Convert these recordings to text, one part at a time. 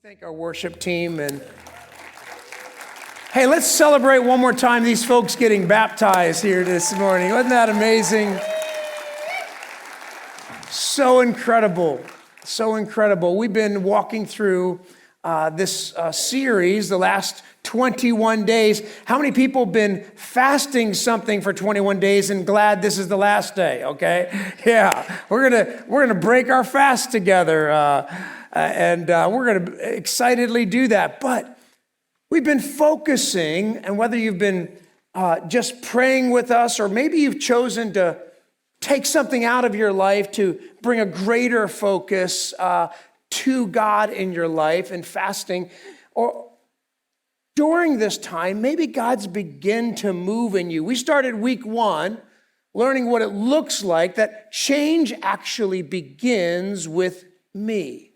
Thank our worship team. And hey, let's celebrate one more time these folks getting baptized here this morning. Wasn't that amazing? So incredible. So incredible. We've been walking through this series the last 21 days. How many people have been fasting something for 21 days and glad this is the last day? Okay. Yeah. We're gonna break our fast together. And we're going to excitedly do that. But we've been focusing, and whether you've been just praying with us, or maybe you've chosen to take something out of your life to bring a greater focus to God in your life and fasting, or during this time, maybe God's begin to move in you. We started week 1 learning what it looks like that change actually begins with me.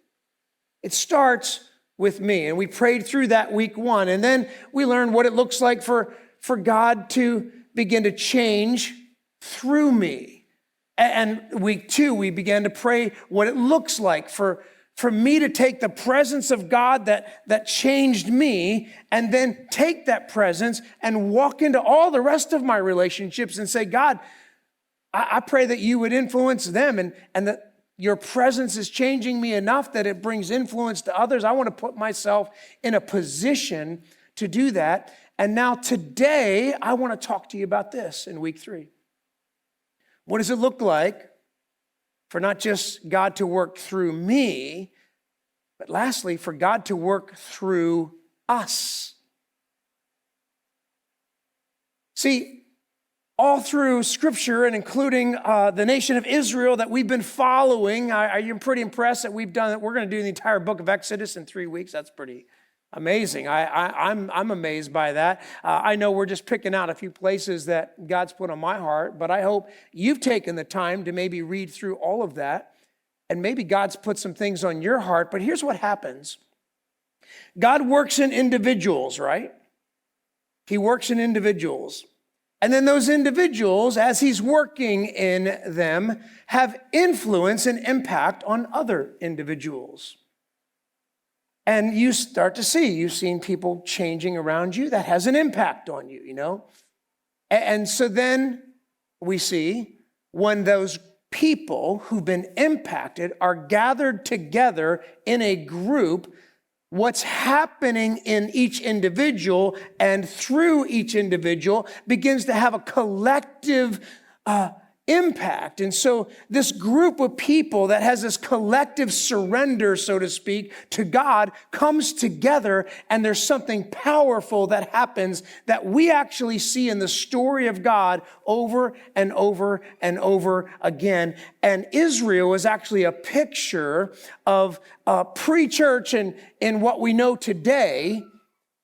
It starts with me. And we prayed through that week 1. And then we learned what it looks like for God to begin to change through me. And week 2, we began to pray what it looks like for me to take the presence of God that changed me, and then take that presence and walk into all the rest of my relationships and say, God, I pray that you would influence them, and that your presence is changing me enough that it brings influence to others. I want to put myself in a position to do that. And now today, I want to talk to you about this in week 3. What does it look like for not just God to work through me, but lastly, for God to work through us? See, all through Scripture, and including the nation of Israel that we've been following, I'm pretty impressed that we've done it. We're going to do the entire book of Exodus in 3 weeks. That's pretty amazing. I'm amazed by that. I know we're just picking out a few places that God's put on my heart, but I hope you've taken the time to maybe read through all of that, and maybe God's put some things on your heart. But here's what happens. God works in individuals, right? He works in individuals. And then those individuals, as he's working in them, have influence and impact on other individuals. And you start to see, you've seen people changing around you. That has an impact on you, you know. And so then we see when those people who've been impacted are gathered together in a group, what's happening in each individual and through each individual begins to have a collective impact. And so this group of people that has this collective surrender, so to speak, to God comes together, and there's something powerful that happens that we actually see in the story of God over and over and over again. And Israel is actually a picture of pre-church and in what we know today.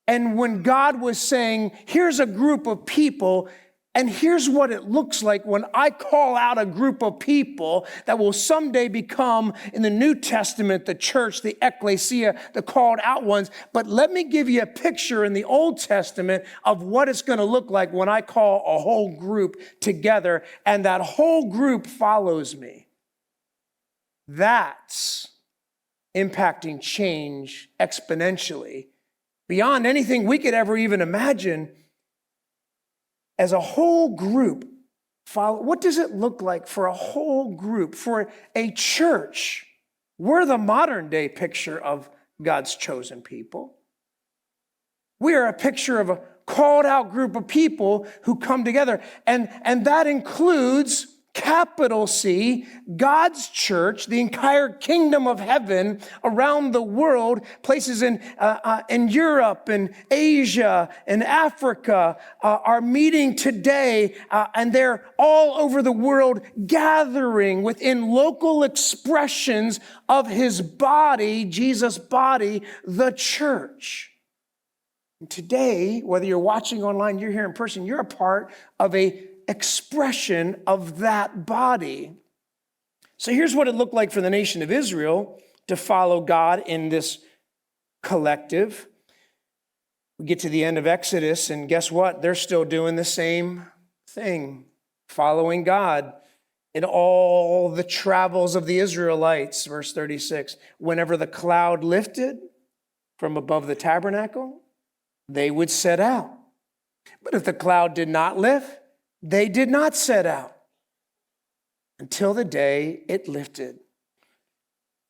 And when God was saying, here's a group of people, and here's what it looks like when I call out a group of people that will someday become, in the New Testament, the church, the ecclesia, the called out ones. But let me give you a picture in the Old Testament of what it's going to look like when I call a whole group together, and that whole group follows me. That's impacting change exponentially beyond anything we could ever even imagine. As a whole group, follow. What does it look like for a whole group, for a church? We're the modern day picture of God's chosen people. We are a picture of a called out group of people who come together. And that includes, capital C, God's church, the entire kingdom of heaven around the world, places in Europe and Asia and Africa are meeting today, and they're all over the world gathering within local expressions of his body, Jesus' body, the church. And today, whether you're watching online, you're here in person, you're a part of a expression of that body. So here's what it looked like for the nation of Israel to follow God in this collective. We get to the end of Exodus, and guess what? They're still doing the same thing, following God in all the travels of the Israelites. Verse 36, whenever the cloud lifted, from above the tabernacle, they would set out. But if the cloud did not lift, they did not set out until the day it lifted.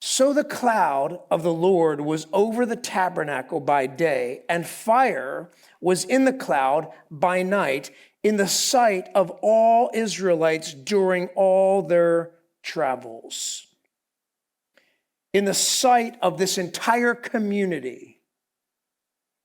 So the cloud of the Lord was over the tabernacle by day, and fire was in the cloud by night, in the sight of all Israelites during all their travels. In the sight of this entire community.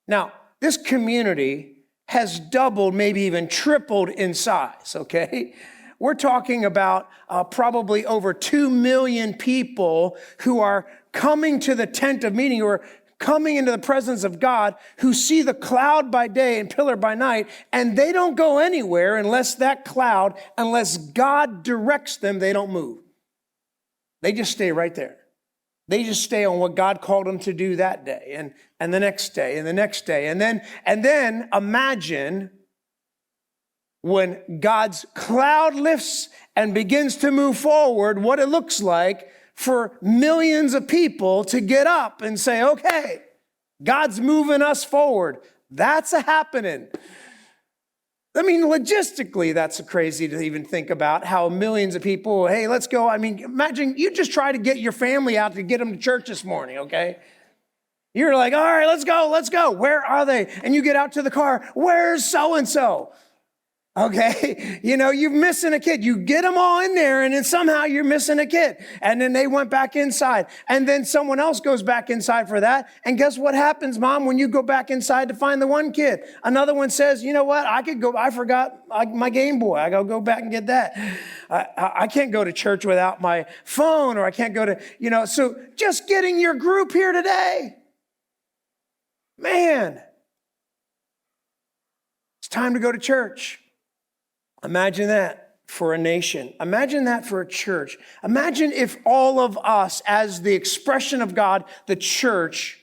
Now, this community has doubled, maybe even tripled in size, okay? We're talking about probably over 2 million people who are coming to the tent of meeting, who are coming into the presence of God, who see the cloud by day and pillar by night, and they don't go anywhere unless that cloud, unless God directs them, they don't move. They just stay right there. They just stay on what God called them to do that day and the next day and the next day. And then imagine when God's cloud lifts and begins to move forward, what it looks like for millions of people to get up and say, okay, God's moving us forward. That's a happening. I mean, logistically, that's crazy to even think about how millions of people, hey, let's go. I mean, imagine you just try to get your family out to get them to church this morning, okay? You're like, all right, let's go. Where are they? And you get out to the car. Where's so-and-so? Okay, you're missing a kid. You get them all in there, and then somehow you're missing a kid. And then they went back inside. And then someone else goes back inside for that. And guess what happens, Mom, when you go back inside to find the one kid? Another one says, you know what? I forgot my Game Boy. I gotta go back and get that. I can't go to church without my phone, or I can't go to, so just getting your group here today. Man, it's time to go to church. Imagine that for a nation. Imagine that for a church. Imagine if all of us, as the expression of God, the church,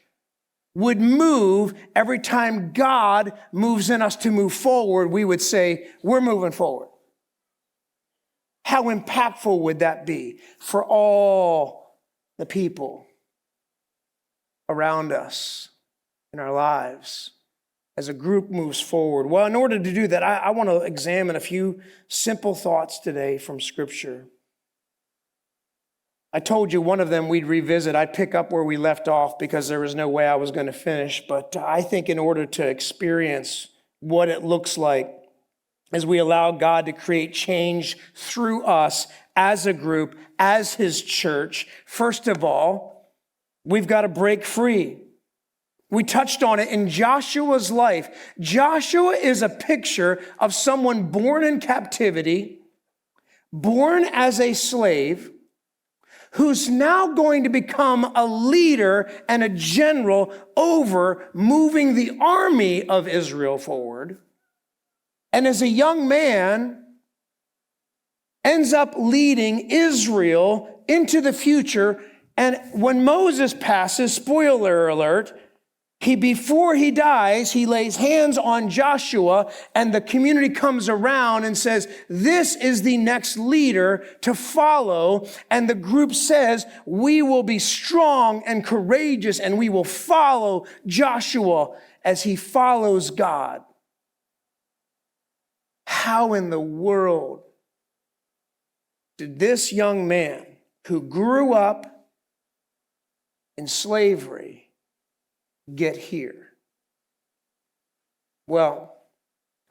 would move every time God moves in us to move forward. We would say, we're moving forward. How impactful would that be for all the people around us in our lives? As a group moves forward. Well, in order to do that, I want to examine a few simple thoughts today from Scripture. I told you one of them we'd revisit. I'd pick up where we left off because there was no way I was going to finish. But I think in order to experience what it looks like as we allow God to create change through us as a group, as His church, first of all, we've got to break free. We touched on it in Joshua's life. Joshua is a picture of someone born in captivity, born as a slave, who's now going to become a leader and a general over moving the army of Israel forward. And as a young man, ends up leading Israel into the future. And when Moses passes, spoiler alert, before he dies, he lays hands on Joshua, and the community comes around and says, this is the next leader to follow. And the group says, we will be strong and courageous, and we will follow Joshua as he follows God. How in the world did this young man who grew up in slavery get here? Well,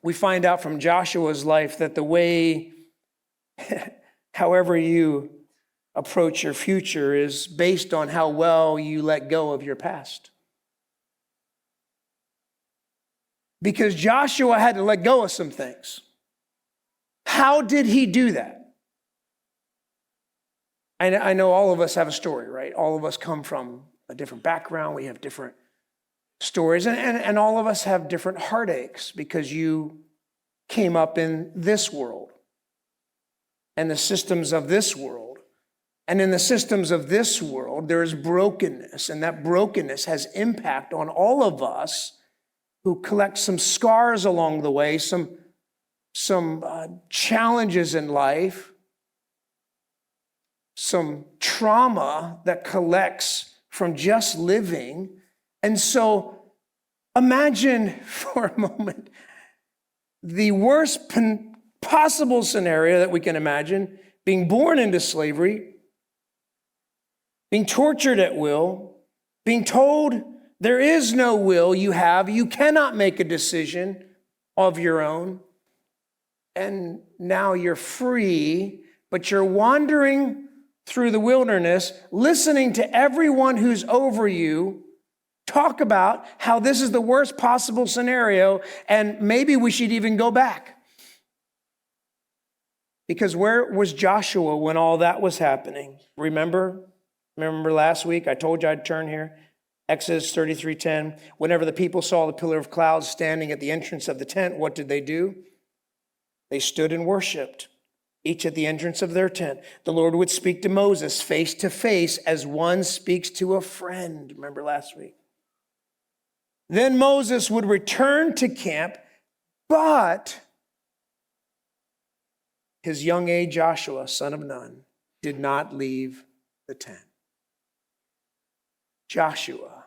we find out from Joshua's life that the way, however you approach your future, is based on how well you let go of your past. Because Joshua had to let go of some things. How did he do that? I know all of us have a story, right? All of us come from a different background. We have different stories, and all of us have different heartaches because you came up in this world and the systems of this world. And in the systems of this world, there is brokenness, and that brokenness has impact on all of us who collect some scars along the way, some challenges in life, some trauma that collects from just living. And so imagine for a moment the worst possible scenario that we can imagine: being born into slavery, being tortured at will, being told there is no will you have, you cannot make a decision of your own, and now you're free, but you're wandering through the wilderness, listening to everyone who's over you talk about how this is the worst possible scenario, and maybe we should even go back. Because where was Joshua when all that was happening? Remember last week I told you I'd turn here? Exodus 33:10. Whenever the people saw the pillar of cloud standing at the entrance of the tent, what did they do? They stood and worshiped, each at the entrance of their tent. The Lord would speak to Moses face to face as one speaks to a friend. Remember last week? Then Moses would return to camp, but his young aide Joshua, son of Nun, did not leave the tent. Joshua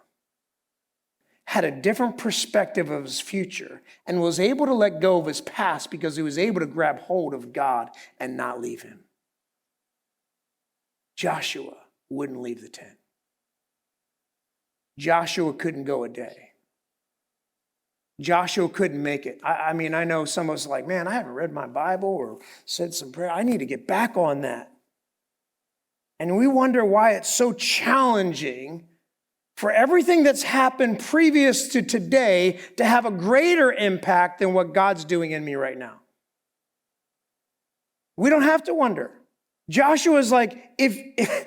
had a different perspective of his future and was able to let go of his past because he was able to grab hold of God and not leave him. Joshua wouldn't leave the tent. Joshua couldn't go a day. Joshua couldn't make it. I mean, I know some of us are like, man, I haven't read my Bible or said some prayer. I need to get back on that. And we wonder why it's so challenging for everything that's happened previous to today to have a greater impact than what God's doing in me right now. We don't have to wonder. Joshua's like, if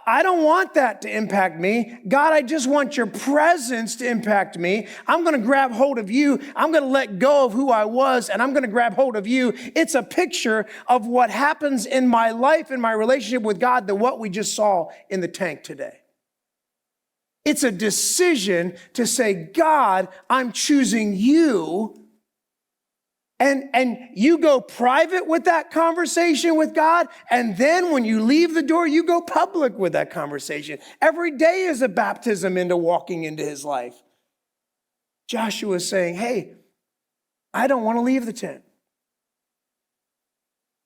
I don't want that to impact me. God, I just want your presence to impact me. I'm going to grab hold of you. I'm going to let go of who I was, and I'm going to grab hold of you. It's a picture of what happens in my life, in my relationship with God, than what we just saw in the tank today. It's a decision to say, God, I'm choosing you. And you go private with that conversation with God, and then when you leave the door, you go public with that conversation. Every day is a baptism into walking into his life. Joshua is saying, hey, I don't want to leave the tent.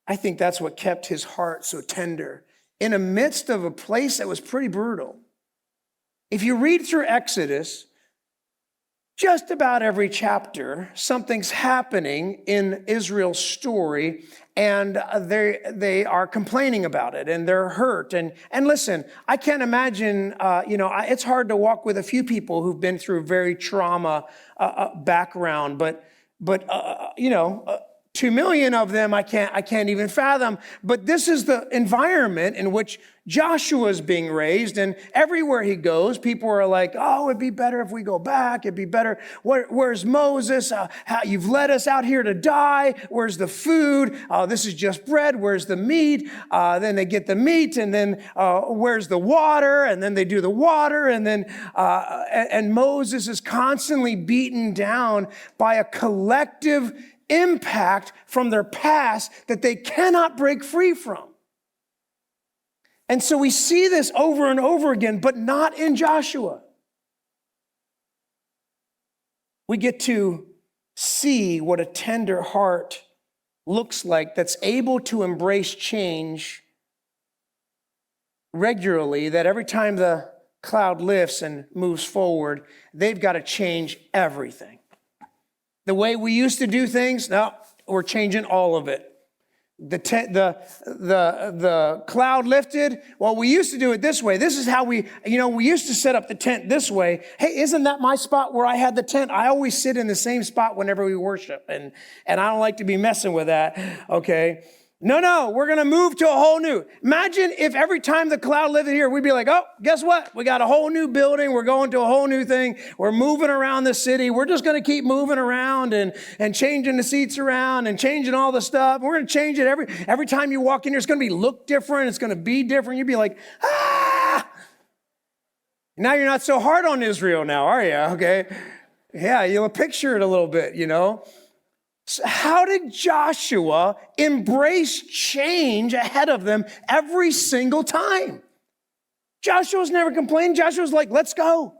I think that's what kept his heart so tender in the midst of a place that was pretty brutal. If you read through Exodus, just about every chapter, something's happening in Israel's story, and they are complaining about it, and they're hurt. And listen, I can't imagine, it's hard to walk with a few people who've been through very trauma background, but 2 million of them I can't even fathom. But this is the environment in which Joshua is being raised, and everywhere he goes, people are like, oh, it'd be better if we go back. It'd be better. Where's Moses? You've led us out here to die. Where's the food? This is just bread. Where's the meat? Then they get the meat, and then where's the water? And then they do the water, and then and Moses is constantly beaten down by a collective impact from their past that they cannot break free from. And so we see this over and over again, but not in Joshua. We get to see what a tender heart looks like that's able to embrace change regularly, that every time the cloud lifts and moves forward, they've got to change everything. The way we used to do things, no, we're changing all of it. The cloud lifted. Well, we used to do it this way. This is how we used to set up the tent this way. Hey, isn't that my spot where I had the tent? I always sit in the same spot whenever we worship, and I don't like to be messing with that. Okay. No, we're going to move to a whole new. Imagine if every time the cloud lifted here, we'd be like, oh, guess what? We got a whole new building. We're going to a whole new thing. We're moving around the city. We're just going to keep moving around and changing the seats around and changing all the stuff. We're going to change it every time you walk in here. It's going to look different. It's going to be different. You'd be like, ah! Now you're not so hard on Israel now, are you? Okay. Yeah, you'll picture it a little bit, So how did Joshua embrace change ahead of them every single time? Joshua's never complained. Joshua's like, let's go.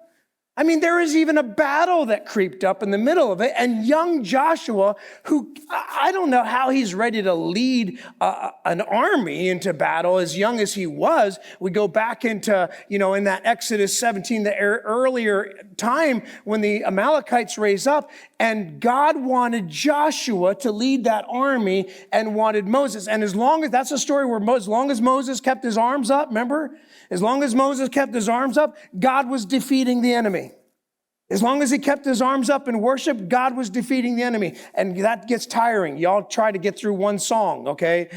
I mean, there is even a battle that creeped up in the middle of it. And young Joshua, who I don't know how he's ready to lead an army into battle as young as he was. We go back into, in that Exodus 17, the earlier time when the Amalekites raise up. And God wanted Joshua to lead that army and wanted Moses. And that's a story where as long as Moses kept his arms up, remember? As long as Moses kept his arms up, God was defeating the enemy. As long as he kept his arms up in worship, God was defeating the enemy. And that gets tiring. Y'all try to get through one song, okay?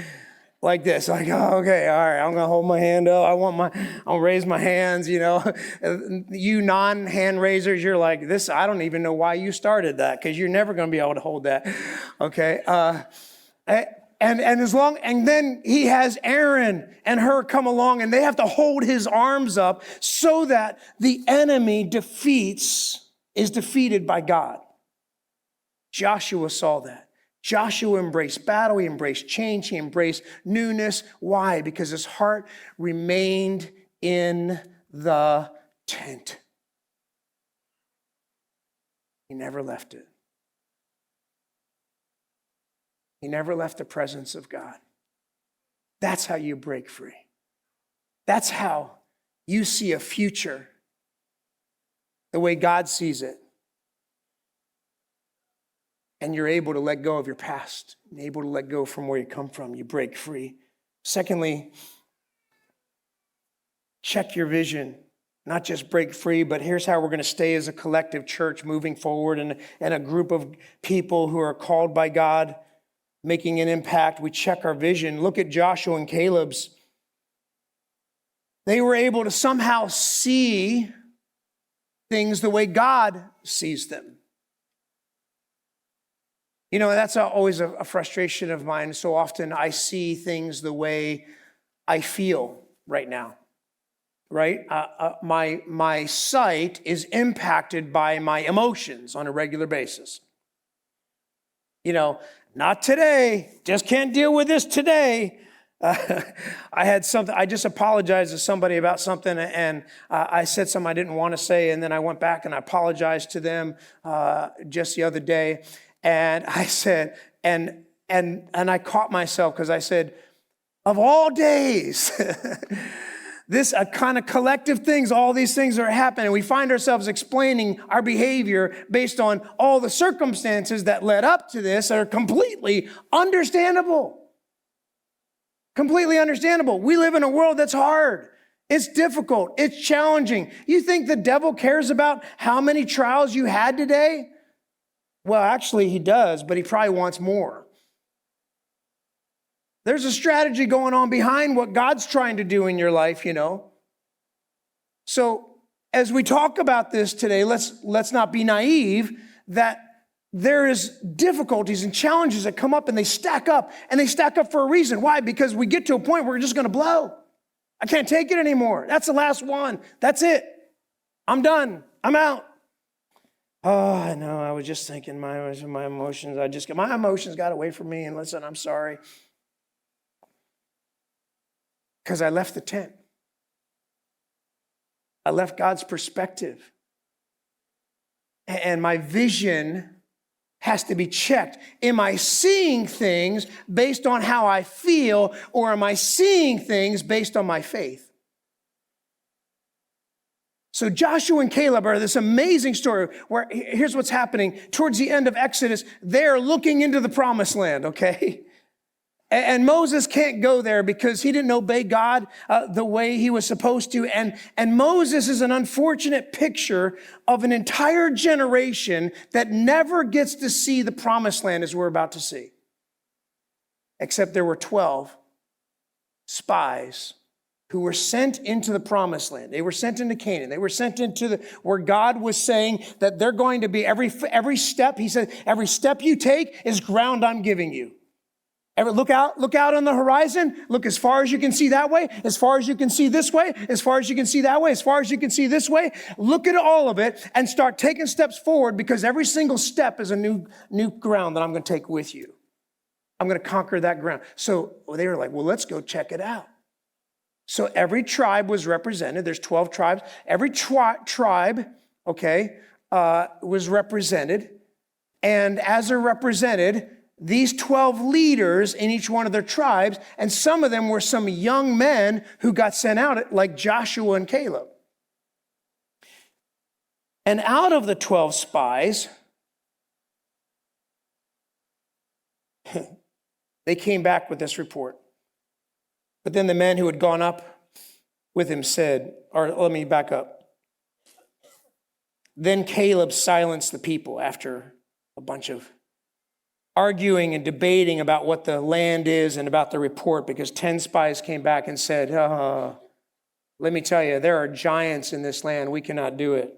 Like this, like, oh, okay, all right, I'm gonna hold my hand up. I'll raise my hands, You non-hand raisers, you're like, this, I don't even know why you started that, because you're never gonna be able to hold that, okay? And then he has Aaron and her come along, and they have to hold his arms up so that the enemy is defeated by God. Joshua saw that. Joshua embraced battle, he embraced change, he embraced newness. Why? Because his heart remained in the tent. He never left it. He never left the presence of God. That's how you break free. That's how you see a future the way God sees it. And you're able to let go of your past, and able to let go from where you come from. You break free. Secondly, check your vision. Not just break free, but here's how we're going to stay as a collective church moving forward and a group of people who are called by God, making an impact. We check our vision. Look at Joshua and Caleb's. They were able to somehow see things the way God sees them. That's always a frustration of mine. So often I see things the way I feel right now, right? My sight is impacted by my emotions on a regular basis. Not today, just can't deal with this today. I had something, I just apologized to somebody about something, and I said something I didn't want to say, and then I went back and I apologized to them just the other day. And I said, and I caught myself because I said, of all days, this kind of collective things, all these things are happening. We find ourselves explaining our behavior based on all the circumstances that led up to this are completely understandable. Completely understandable. We live in a world that's hard. It's difficult. It's challenging. You think the devil cares about how many trials you had today? Well, actually, he does, but he probably wants more. There's a strategy going on behind what God's trying to do in your life, So as we talk about this today, let's not be naive that there is difficulties and challenges that come up and they stack up for a reason. Why? Because we get to a point where we're just going to blow. I can't take it anymore. That's the last one. That's it. I'm done. I'm out. Oh, I know. I was just thinking my emotions. My emotions got away from me. And listen, I'm sorry. Because I left the tent. I left God's perspective. And my vision has to be checked. Am I seeing things based on how I feel, or am I seeing things based on my faith? So Joshua and Caleb are this amazing story where here's what's happening. Towards the end of Exodus, they're looking into the promised land, okay? And Moses can't go there because he didn't obey God the way he was supposed to. And Moses is an unfortunate picture of an entire generation that never gets to see the promised land as we're about to see. Except there were 12 spies who were sent into the promised land. They were sent into Canaan. They were sent into where God was saying that they're going to be every step. He said, every step you take is ground I'm giving you. Look out on the horizon. Look as far as you can see that way, as far as you can see this way, as far as you can see that way, as far as you can see this way. Look at all of it and start taking steps forward, because every single step is a new ground that I'm going to take with you. I'm going to conquer that ground. So they were like, well, let's go check it out. So every tribe was represented. There's 12 tribes. Every tribe okay, was represented. And as they're represented, these 12 leaders in each one of their tribes, and some of them were some young men who got sent out, like Joshua and Caleb. And out of the 12 spies, they came back with this report. But then the men who had gone up with him said, or let me back up. Then Caleb silenced the people after a bunch of arguing and debating about what the land is and about the report, because 10 spies came back and said, let me tell you, there are giants in this land. We cannot do it.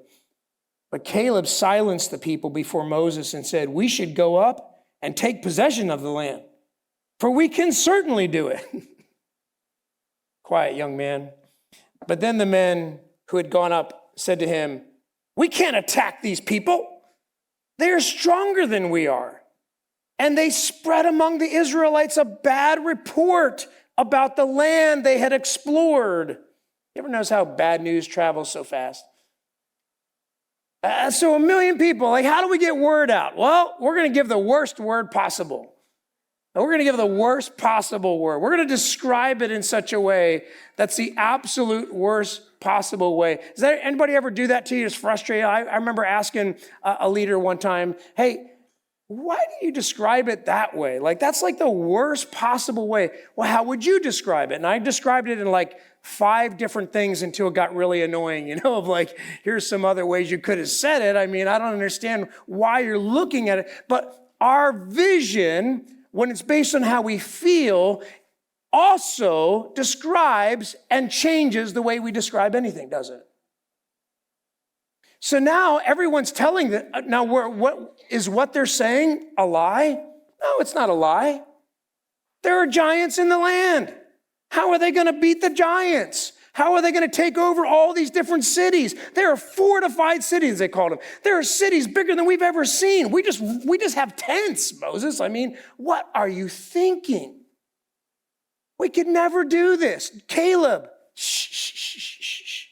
But Caleb silenced the people before Moses and said, we should go up and take possession of the land, for we can certainly do it. Quiet, young man. But then the men who had gone up said to him, we can't attack these people. They are stronger than we are. And they spread among the Israelites a bad report about the land they had explored. You ever notice how bad news travels so fast? So 1 million people, like, how do we get word out? Well, we're going to give the worst word possible. We're going to give the worst possible word. We're going to describe it in such a way that's the absolute worst possible way. Does anybody ever do that to you? It's frustrating. I remember asking a leader one time, hey, why do you describe it that way? Like, that's like the worst possible way. Well, how would you describe it? And I described it in like 5 different things until it got really annoying, of like, here's some other ways you could have said it. I mean, I don't understand why you're looking at it. But our vision, when it's based on how we feel, also describes and changes the way we describe anything, doesn't it? So now everyone's telling that. Now, what they're saying a lie? No, it's not a lie. There are giants in the land. How are they going to beat the giants? How are they going to take over all these different cities? There are fortified cities, they called them. There are cities bigger than we've ever seen. We just have tents, Moses. I mean, what are you thinking? We could never do this. Caleb, shh.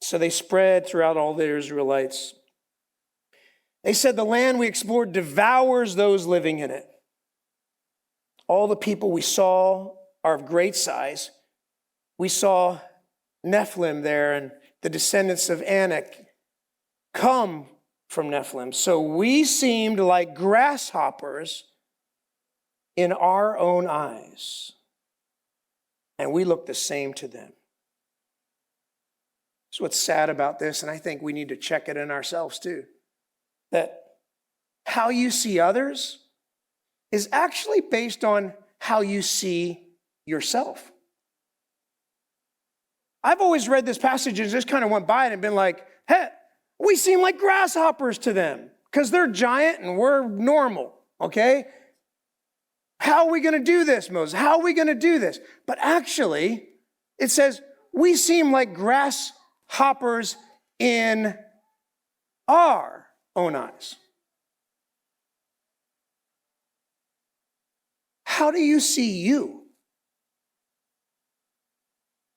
So they spread throughout all the Israelites. They said, the land we explored devours those living in it. All the people we saw are of great size. We saw Nephilim there, and the descendants of Anak come from Nephilim. So we seemed like grasshoppers in our own eyes, and we looked the same to them. That's what's sad about this, and I think we need to check it in ourselves too, that how you see others is actually based on how you see yourself. I've always read this passage and just kind of went by it and been like, hey, we seem like grasshoppers to them because they're giant and we're normal, okay? How are we going to do this, Moses? How are we going to do this? But actually, it says, we seem like grasshoppers in our own eyes. How do you see you?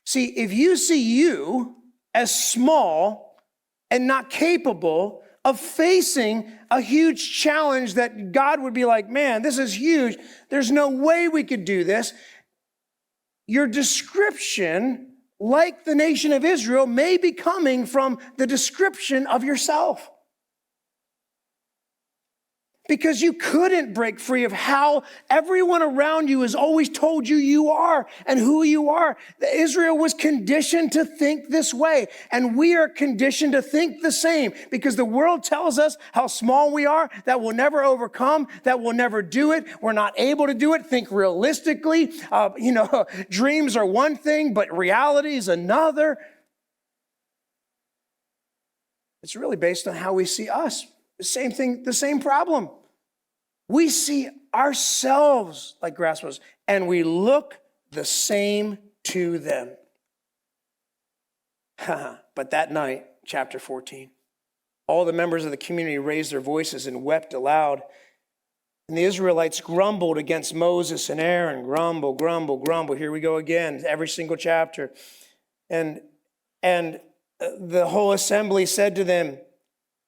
See, if you see you as small and not capable of facing a huge challenge that God would be like, man, this is huge. There's no way we could do this. Your description, like the nation of Israel, may be coming from the description of yourself. Because you couldn't break free of how everyone around you has always told you you are and who you are. Israel was conditioned to think this way, and we are conditioned to think the same because the world tells us how small we are, that we'll never overcome, that we'll never do it. We're not able to do it. Think realistically. Dreams are one thing, but reality is another. It's really based on how we see us. The same thing, the same problem. We see ourselves like grasshoppers, and we look the same to them. But that night, chapter 14, all the members of the community raised their voices and wept aloud. And the Israelites grumbled against Moses and Aaron. Grumble, grumble, grumble. Here we go again, every single chapter. And the whole assembly said to them,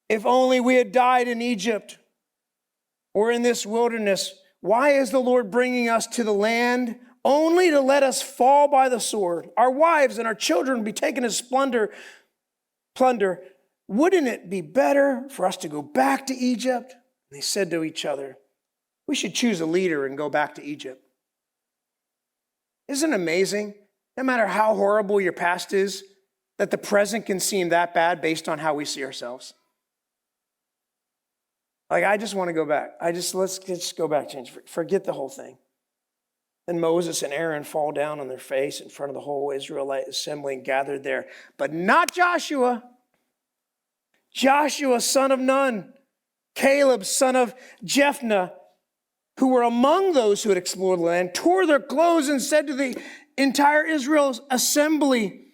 if only we had died in Egypt or in this wilderness. Why is the Lord bringing us to the land only to let us fall by the sword? Our wives and our children be taken as plunder. Wouldn't it be better for us to go back to Egypt? And they said to each other, we should choose a leader and go back to Egypt. Isn't it amazing? No matter how horrible your past is, that the present can seem that bad based on how we see ourselves. Like, I just want to go back. Let's just go back, change. Forget the whole thing. Then Moses and Aaron fall down on their face in front of the whole Israelite assembly and gathered there. But not Joshua. Joshua, son of Nun. Caleb, son of Jephunneh, who were among those who had explored the land, tore their clothes and said to the entire Israel's assembly,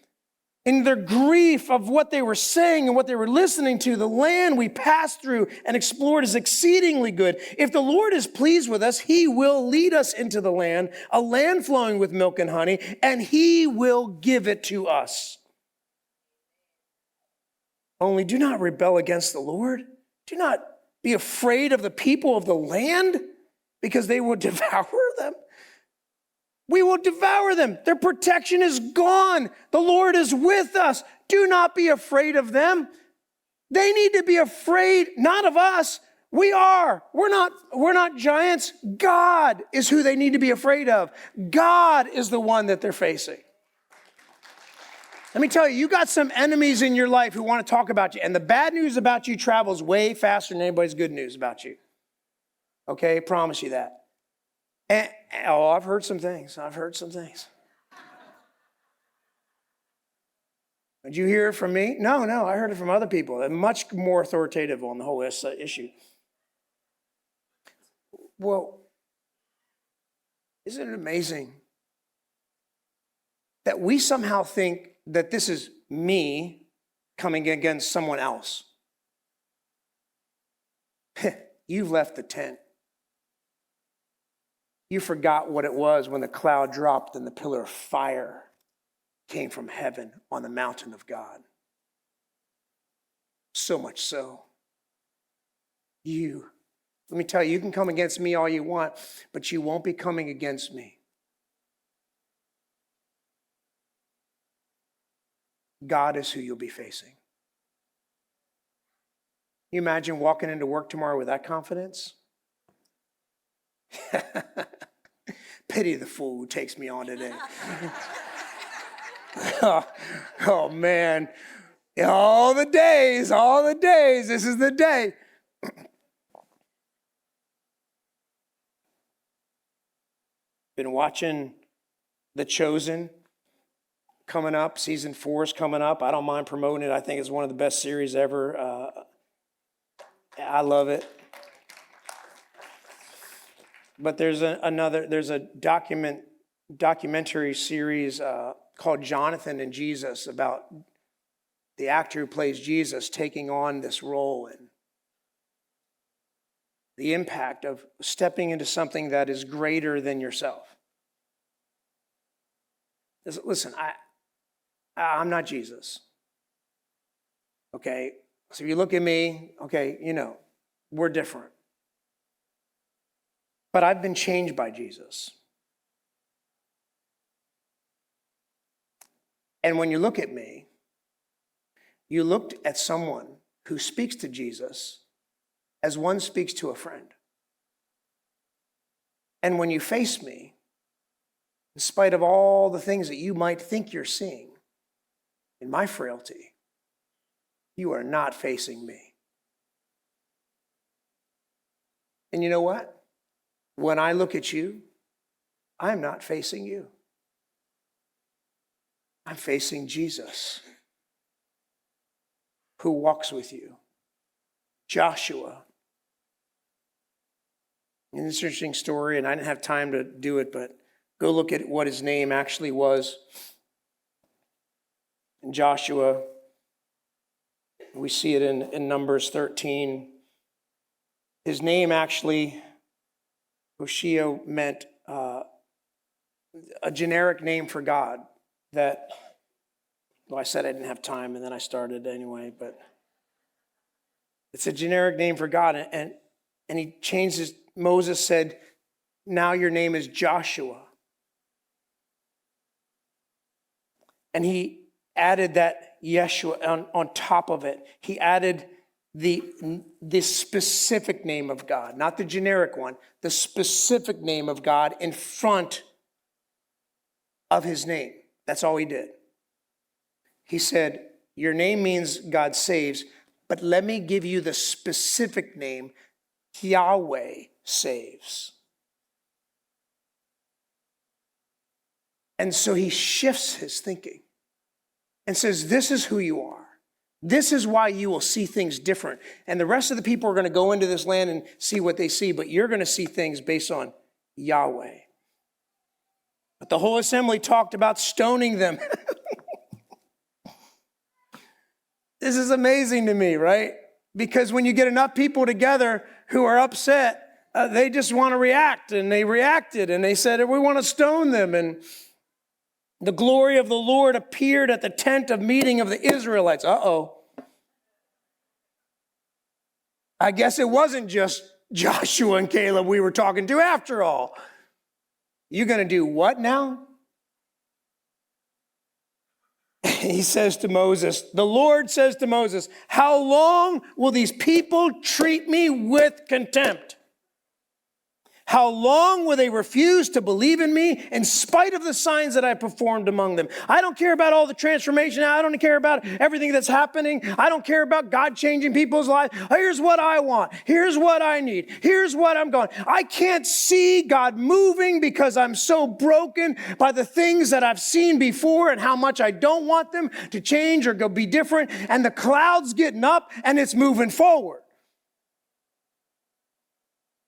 in their grief of what they were saying and what they were listening to, the land we passed through and explored is exceedingly good. If the Lord is pleased with us, he will lead us into the land, a land flowing with milk and honey, and he will give it to us. Only do not rebel against the Lord. Do not be afraid of the people of the land, because they will devour them. We will devour them. Their protection is gone. The Lord is with us. Do not be afraid of them. They need to be afraid, not of us. We are. We're not giants. God is who they need to be afraid of. God is the one that they're facing. Let me tell you, you got some enemies in your life who want to talk about you. And the bad news about you travels way faster than anybody's good news about you. Okay, I promise you that. And, I've heard some things. Did you hear it from me? No, I heard it from other people. They're much more authoritative on the whole issue. Well, isn't it amazing that we somehow think that this is me coming against someone else? You've left the tent. You forgot what it was when the cloud dropped and the pillar of fire came from heaven on the mountain of God. So much so. Let me tell you, you can come against me all you want, but you won't be coming against me. God is who you'll be facing. You imagine walking into work tomorrow with that confidence? Pity the fool who takes me on today. oh man, all the days, this is the day. Been watching The Chosen coming up. Season 4 is coming up. I don't mind promoting it. I think it's one of the best series ever. I love it. But there's a documentary series called Jonathan and Jesus, about the actor who plays Jesus taking on this role and the impact of stepping into something that is greater than yourself. Listen, I'm not Jesus. Okay? So if you look at me, okay, we're different. But I've been changed by Jesus. And when you look at me, you looked at someone who speaks to Jesus as one speaks to a friend. And when you face me, in spite of all the things that you might think you're seeing in my frailty, you are not facing me. And you know what? When I look at you, I'm not facing you. I'm facing Jesus, who walks with you. Joshua. An interesting story, and I didn't have time to do it, but go look at what his name actually was. In Joshua, we see it in Numbers 13. His name actually, Hoshea, meant a generic name for God, that Well, I said I didn't have time, and then I started anyway, but it's a generic name for God. And he changed his, Moses said, now your name is Joshua. And he added that Yeshua on top of it. He added the specific name of God, not the generic one, the specific name of God in front of his name. That's all he did. He said, your name means God saves, but let me give you the specific name, Yahweh saves. And so he shifts his thinking and says, this is who you are. This is why you will see things different. And the rest of the people are going to go into this land and see what they see, but you're going to see things based on Yahweh. But the whole assembly talked about stoning them. This is amazing to me, right? Because when you get enough people together who are upset, they just want to react. And they reacted and they said, we want to stone them. And the glory of the Lord appeared at the tent of meeting of the Israelites. I guess it wasn't just Joshua and Caleb we were talking to after all. You're going to do what now? He says to Moses, the Lord says to Moses, how long will these people treat me with contempt? How long will they refuse to believe in me in spite of the signs that I performed among them? I don't care about all the transformation. I don't care about everything that's happening. I don't care about God changing people's lives. Here's what I want. Here's what I need. Here's what I'm going. I can't see God moving because I'm so broken by the things that I've seen before and how much I don't want them to change or go be different. And the cloud's getting up and it's moving forward.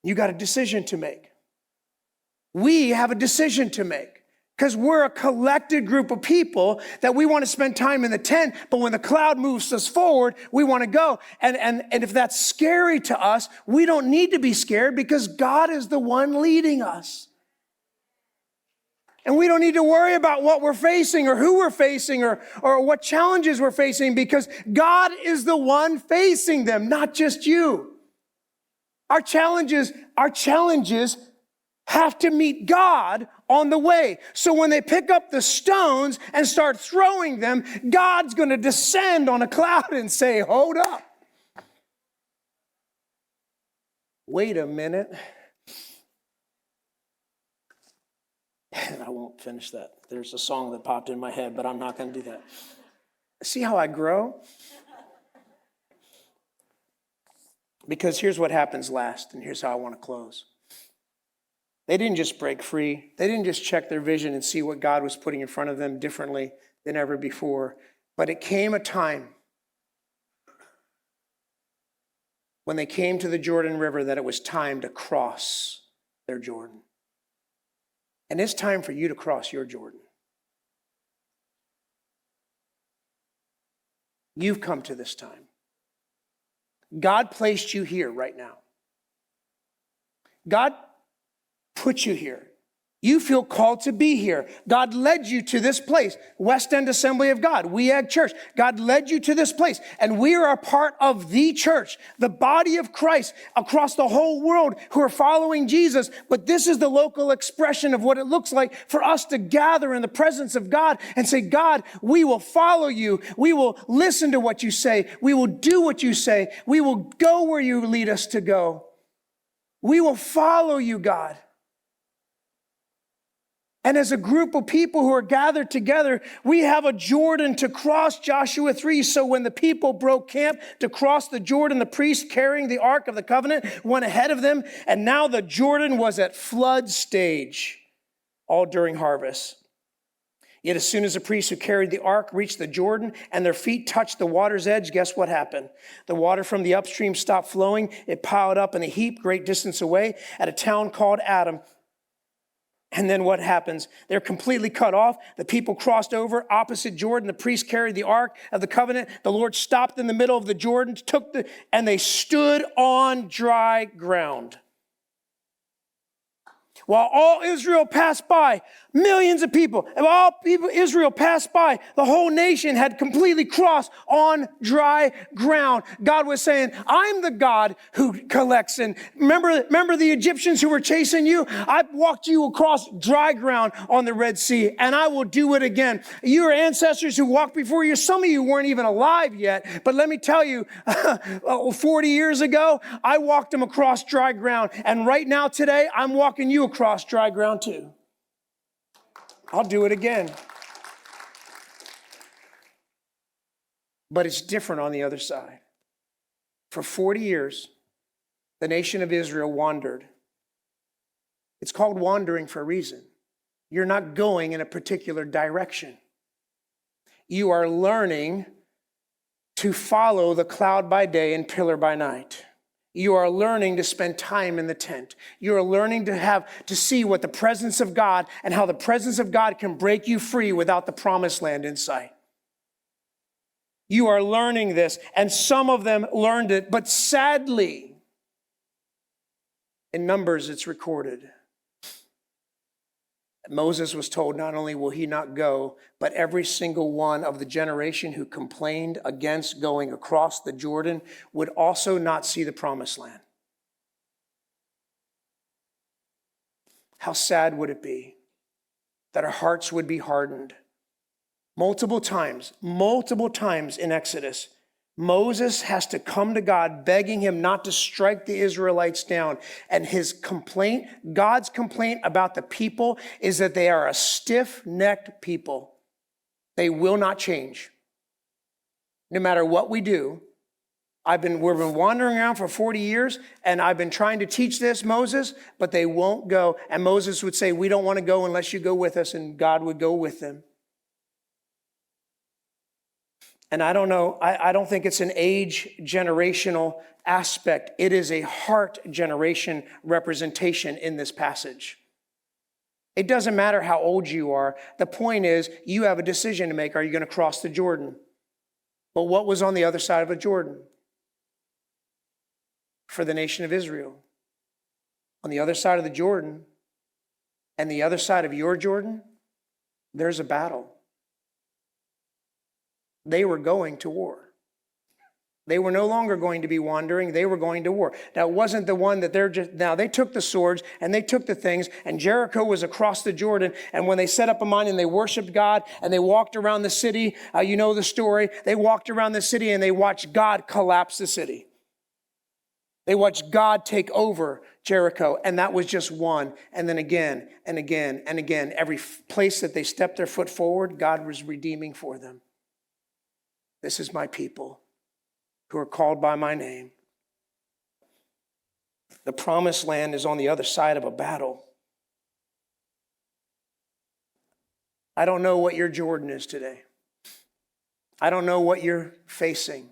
You got a decision to make. We have a decision to make because we're a collected group of people that we want to spend time in the tent, but when the cloud moves us forward, we want to go. And if that's scary to us, we don't need to be scared because God is the one leading us. And we don't need to worry about what we're facing or who we're facing or what challenges we're facing because God is the one facing them, not just you. Our challenges have to meet God on the way. So when they pick up the stones and start throwing them, God's going to descend on a cloud and say, hold up. Wait a minute. I won't finish that. There's a song that popped in my head, but I'm not going to do that. See how I grow? Because here's what happens last, and here's how I want to close. They didn't just break free. They didn't just check their vision and see what God was putting in front of them differently than ever before. But it came a time when they came to the Jordan River that it was time to cross their Jordan. And it's time for you to cross your Jordan. You've come to this time. God placed you here right now. God put you here. You feel called to be here. God led you to this place, West End Assembly of God, WEAG Church. God led you to this place. And we are a part of the church, the body of Christ across the whole world who are following Jesus. But this is the local expression of what it looks like for us to gather in the presence of God and say, God, we will follow you. We will listen to what you say. We will do what you say. We will go where you lead us to go. We will follow you, God. And as a group of people who are gathered together, we have a Jordan to cross, Joshua 3. So when the people broke camp to cross the Jordan, the priest carrying the Ark of the Covenant went ahead of them. And now the Jordan was at flood stage, all during harvest. Yet as soon as the priests who carried the ark reached the Jordan and their feet touched the water's edge, guess what happened? The water from the upstream stopped flowing. It piled up in a heap great distance away at a town called Adam. And then what happens? They're completely cut off. The people crossed over opposite Jordan. The priest carried the ark of the covenant. The Lord stopped in the middle of the Jordan, and they stood on dry ground. While all Israel passed by, Millions of people, of all people, Israel passed by. The whole nation had completely crossed on dry ground. God was saying, I'm the God who collects. And remember the Egyptians who were chasing you? I walked you across dry ground on the Red Sea, and I will do it again. Your ancestors who walked before you, some of you weren't even alive yet. But let me tell you, 40 years ago, I walked them across dry ground. And right now, today, I'm walking you across dry ground too. I'll do it again. But it's different on the other side. For 40 years, the nation of Israel wandered. It's called wandering for a reason. You're not going in a particular direction. You are learning to follow the cloud by day and pillar by night. You are learning to spend time in the tent. You are learning to see what the presence of God and how the presence of God can break you free without the promised land in sight. You are learning this, and some of them learned it, but sadly, in Numbers it's recorded. Moses was told not only will he not go, but every single one of the generation who complained against going across the Jordan would also not see the promised land. How sad would it be that our hearts would be hardened? Multiple times in Exodus, Moses has to come to God begging him not to strike the Israelites down. And his complaint, God's complaint about the people, is that they are a stiff-necked people. They will not change. No matter what we do. We've been wandering around for 40 years, and I've been trying to teach this, Moses, but they won't go. And Moses would say, we don't want to go unless you go with us, and God would go with them. And I don't know, I don't think it's an age generational aspect. It is a heart generation representation in this passage. It doesn't matter how old you are. The point is, you have a decision to make. Are you going to cross the Jordan? But what was on the other side of the Jordan? For the nation of Israel. On the other side of the Jordan, and the other side of your Jordan, there's a battle. They were going to war. They were no longer going to be wandering. They were going to war. Now, it wasn't the one that they took the swords and they took the things, and Jericho was across the Jordan. And when they set up a monument and they worshiped God and they walked around the city, you know the story. They walked around the city and they watched God collapse the city. They watched God take over Jericho, and that was just one. And then again and again and again, every place that they stepped their foot forward, God was redeeming for them. This is my people who are called by my name. The promised land is on the other side of a battle. I don't know what your Jordan is today. I don't know what you're facing.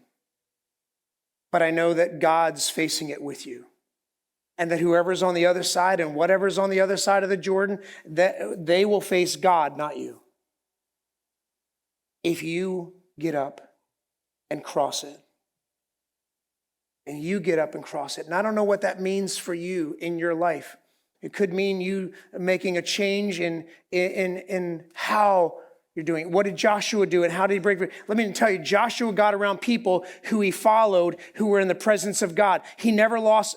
But I know that God's facing it with you. And that whoever's on the other side and whatever's on the other side of the Jordan, that they will face God, not you. If you get up and cross it. And you get up and cross it. And I don't know what that means for you in your life. It could mean you making a change in how you're doing it. What did Joshua do and how did he break free? Let me tell you, Joshua got around people who he followed who were in the presence of God. He never left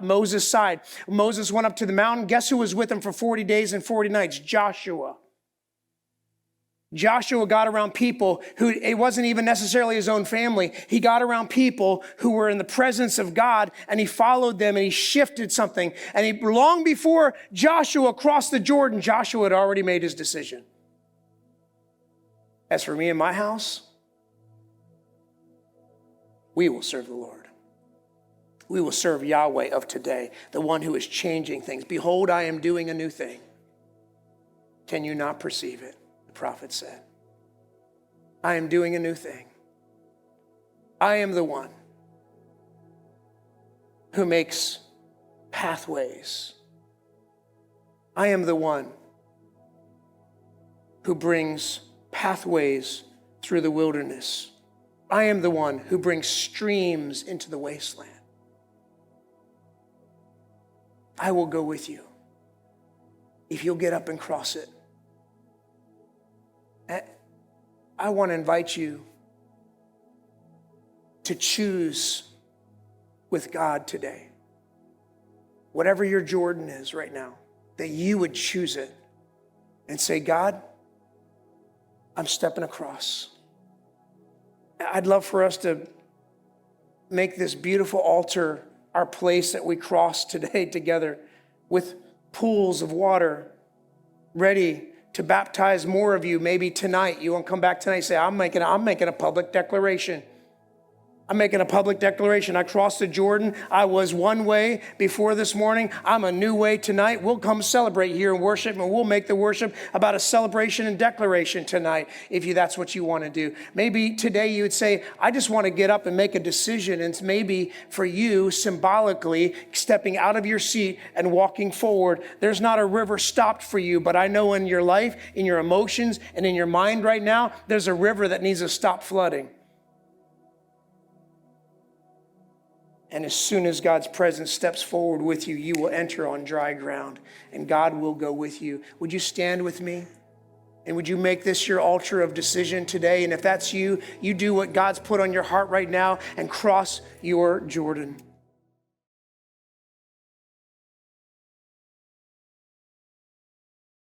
Moses' side. Moses went up to the mountain. Guess who was with him for 40 days and 40 nights? Joshua. Joshua got around people who, it wasn't even necessarily his own family. He got around people who were in the presence of God, and he followed them and he shifted something. And long before Joshua crossed the Jordan, Joshua had already made his decision. As for me and my house, we will serve the Lord. We will serve Yahweh of today, the one who is changing things. Behold, I am doing a new thing. Can you not perceive it? The prophet said, I am doing a new thing. I am the one who makes pathways. I am the one who brings pathways through the wilderness. I am the one who brings streams into the wasteland. I will go with you if you'll get up and cross it. I want to invite you to choose with God today. Whatever your Jordan is right now, that you would choose it and say, God, I'm stepping across. I'd love for us to make this beautiful altar our place that we cross today together with pools of water ready to baptize more of you. Maybe tonight, you want to come back tonight and say, I'm making a public declaration. I'm making a public declaration. I crossed the Jordan. I was one way before this morning. I'm a new way tonight. We'll come celebrate here and worship, and we'll make the worship about a celebration and declaration tonight, if that's what you want to do. Maybe today you would say, I just want to get up and make a decision. And it's maybe for you, symbolically, stepping out of your seat and walking forward. There's not a river stopped for you, but I know in your life, in your emotions, and in your mind right now, there's a river that needs to stop flooding. And as soon as God's presence steps forward with you, you will enter on dry ground, and God will go with you. Would you stand with me? And would you make this your altar of decision today? And if that's you, you do what God's put on your heart right now and cross your Jordan.